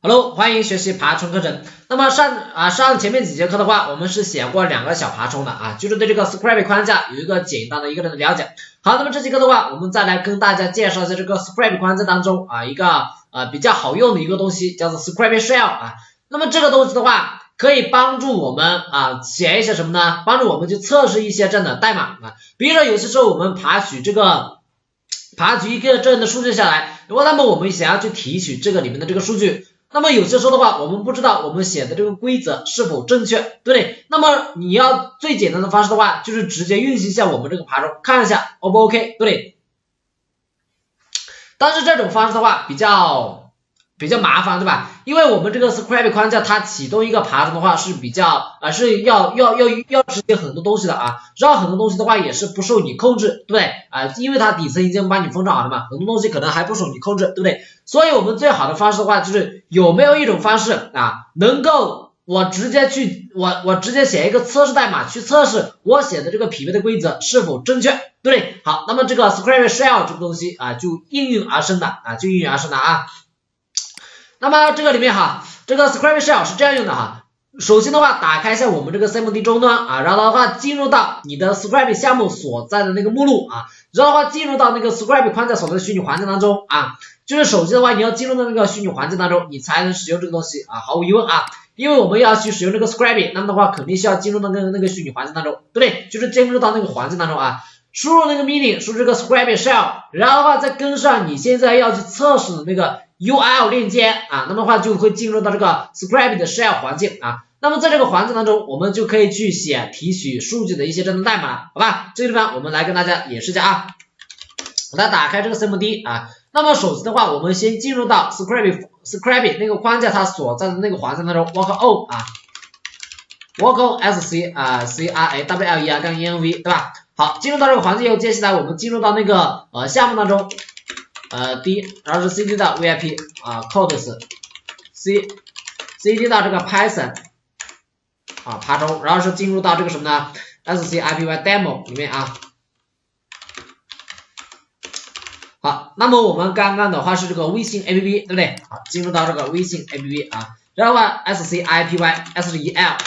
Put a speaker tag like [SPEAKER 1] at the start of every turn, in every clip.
[SPEAKER 1] Hello， 欢迎学习爬虫课程。那么上前面几节课的话，我们是写过2个小爬虫的啊，就是对这个 Scrapy 框架有一个简单的一个了解。好，那么这节课的话，我们再来跟大家介绍一下这个 Scrapy 框架当中一个比较好用的一个东西，叫做 Scrapy Shell 啊。那么这个东西的话，可以帮助我们写一些什么呢？帮助我们去测试一些这样的代码啊。比如说有些时候我们爬取一个这样的数据下来，如果那么我们想要去提取这个里面的这个数据。那么有些时候的话，我们不知道我们写的这个规则是否正确，对不对？那么你要最简单的方式的话，就是直接运行一下我们这个爬虫，看一下 O 不 OK， 对不对？但是这种方式的话比较麻烦，对吧？因为我们这个 Scrapy 框架它启动一个爬虫的话是比较是要执行很多东西的啊，然后很多东西的话也是不受你控制，对不对？因为它底层已经帮你封装好了嘛，很多东西可能还不受你控制，对不对？所以我们最好的方式的话就是有没有一种方式能够我直接写一个测试代码去测试我写的这个匹配的规则是否正确，对不对？好，那么这个 Scrapy Shell 这个东西就应运而生的啊。那么这个里面这个 Scrapy Shell 是这样用的首先的话，打开一下我们这个 CMD 终端然后的话进入到你的 Scrapy 项目所在的那个目录然后的话进入到那个 Scrapy 框架所在的虚拟环境当中就是首先的话你要进入到那个虚拟环境当中，你才能使用这个东西毫无疑问因为我们要去使用这个 Scrapy， 那么的话肯定需要进入到那个虚拟环境当中，对不对？就是进入到那个环境当中输入那个命令，输入这个 Scrapy Shell， 然后的话再跟上你现在要去测试的那个 URL 链接那么的话就会进入到这个 Scrapy 的 Shell 环境那么在这个环境当中，我们就可以去写提取数据的一些这样的代码了，好吧？这个地方我们来跟大家演示一下我来打开这个 CMD那么首先的话，我们先进入到 Scrapy 那个框架它所在的那个环境当中 ，work on work on scrawler-env 对吧？好，进入到这个环境以后，接下来我们进入到那个项目当中然后是 cd 到 VIP codes cd 到这个 Python爬虫，然后是进入到这个什么呢 ？scipy demo 里面好，那么我们刚刚的话是这个微信 APP， 对不对？好，进入到这个微信 APP然后scipy-sel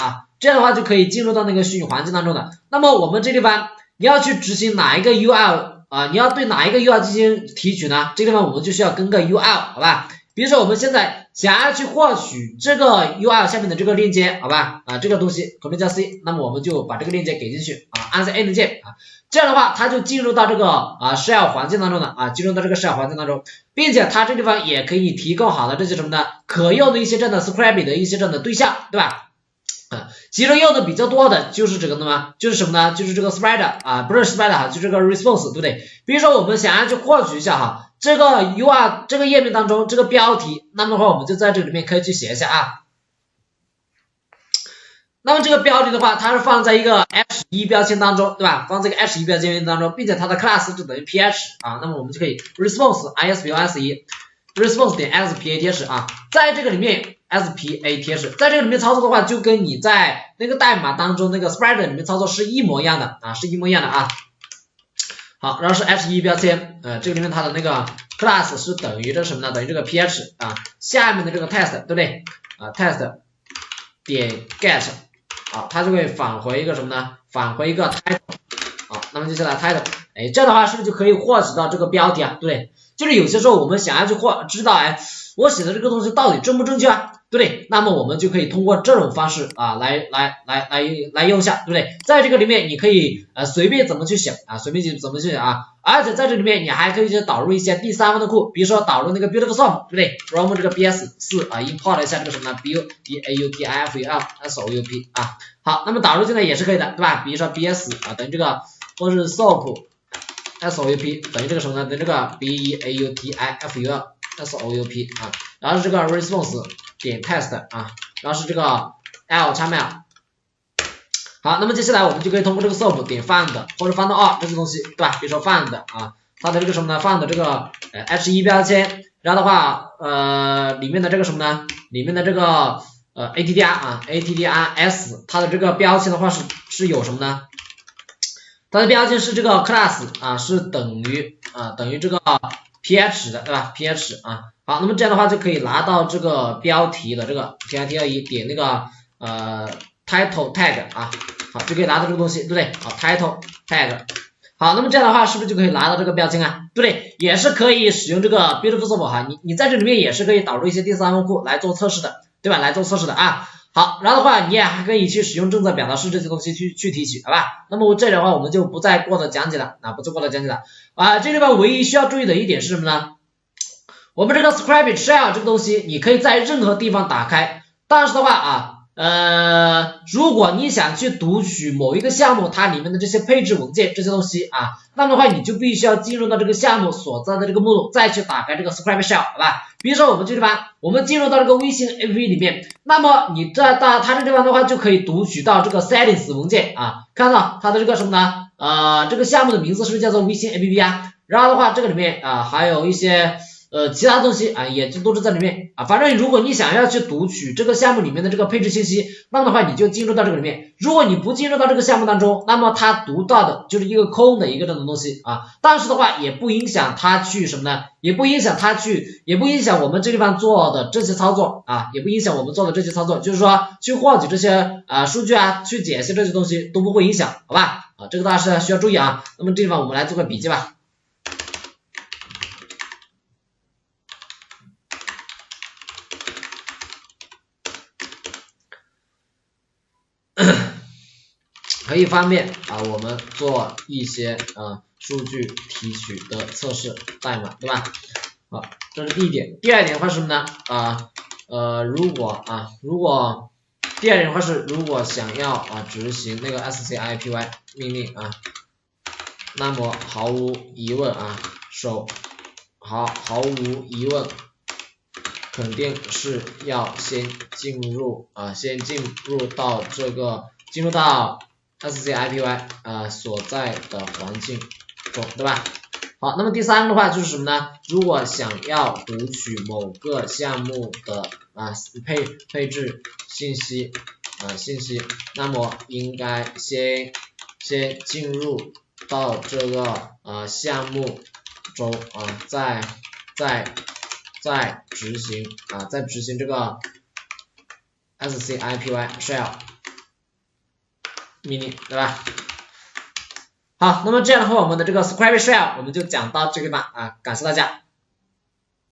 [SPEAKER 1] 这样的话就可以进入到那个虚拟环境当中的。那么我们这地方你要去执行哪一个 URL你要对哪一个 URL 进行提取呢？这个地方我们就需要跟个 URL， 好吧？比如说我们现在想要去获取这个 URL 下面的这个链接，好吧？这个东西可能叫 C， 那么我们就把这个链接给进去按下 Enter 键这样的话它就进入到这个Shell 环境当中的进入到这个 Shell 环境当中，并且它这地方也可以提供好的这些什么呢？可用的一些这样的 Scrapy 的一些这样的对象，对吧？其中用的比较多的就是这个就是什么呢？就是这个 Spider 不是 Spider 就这个 Response， 对不对？比如说我们想要去获取一下这个 URL 这个页面当中这个标题，那么的话我们就在这里面可以去写一下那么这个标题的话，它是放在一个 h1 标签当中，对吧？放在一个 h1 标签当中，并且它的 class 就等于 ph 那么我们就可以 response isps response 点 spath 在这个里面 spath 在这个里面操作的话，就跟你在那个代码当中那个 Spider 里面操作是一模一样的好，然后是 h1 标签这个里面它的那个 class 是等于这什么呢？等于这个 ph 下面的这个 test 对不对test 点 get它就会返回一个什么呢？返回一个 title 那么接下来 title 这样的话是不是就可以获取到这个标题对不对？就是有些时候我们想要去知道我写的这个东西到底正不正确对不对？那么我们就可以通过这种方式来用一下，对不对？在这个里面你可以随便怎么去写随便怎么去写而且在这里面你还可以去导入一些第三方的库，比如说导入那个 beautiful sum， 对不对 ？from 这个 bs4 import 一下这个什么呢 beautiful sop 好，那么导入进来也是可以的，对吧？比如说 bs 等于这个或是 sop sop 等于这个什么呢？等于这个 beautiful sop 然后是这个 response 点 test 然后是这个 l 叉 mail 好，那么接下来我们就可以通过这个 sop 点 find 或者 find all 这些东西，对吧？比如说 find 它的这个什么呢 ？find 这个h1 标签，然后的话里面的这个什么呢？里面的这个attrs 它的这个标签的话是有什么呢？它的标签是这个 class 是等于这个 ph 的，对吧 ？ph 啊，好，那么这样的话就可以拿到这个标题的这个 tit21点那个title tag 啊，好，就可以拿到这个东西，对不对？好 ，title tag。好，那么这样的话是不是就可以拿到这个标签啊？对不对？也是可以使用这个 Beautiful 哈，你在这里面也是可以导入一些第三方库来做测试的，对吧？来做测试的啊。好，然后的话你也还可以去使用正则表达式这些东西去提取，好吧？那么这里的话我们就不再过多讲解了啊，不再过多讲解了啊。这地方唯一需要注意的一点是什么呢？我们这个 Scrapy Shell 这个东西你可以在任何地方打开，但是的话啊。如果你想去读取某一个项目它里面的这些配置文件这些东西啊，那么的话你就必须要进入到这个项目所在的这个目录，再去打开这个 Scrapy Shell， 好吧？比如说我们这地方，我们进入到这个微信 APP 里面，那么你在它这地方的话就可以读取到这个 Settings 文件啊，看到它的这个什么呢？这个项目的名字是不是叫做微信 APP 啊？然后的话这个里面啊还有一些。其他东西啊也就都是在里面啊，反正如果你想要去读取这个项目里面的这个配置信息，那么的话你就进入到这个里面。如果你不进入到这个项目当中，那么它读到的就是一个空的一个这种东西啊。但是的话也不影响它去什么呢？也不影响我们这地方做的这些操作啊，也不影响我们做的这些操作，就是说去获取这些数据啊，去解析这些东西都不会影响，好吧？啊，这个大家是需要注意啊。那么这地方我们来做个笔记吧。可以方便啊，我们做一些数据提取的测试代码，对吧？好，这是第一点。第二点的话是什么呢？如果第二点的话是如果想要执行那个 scipy 命令啊，那么毫无疑问毫无疑问肯定是要先进入到这个scipy 所在的环境中，对吧？好，那么第三个的话就是什么呢？如果想要读取某个项目的配置信息，那么应该先进入到这个项目中再执行这个 scipy shell 命令，对吧？好，那么这样的话，我们的这个 Scrapy Shell 我们就讲到这个地方啊，感谢大家。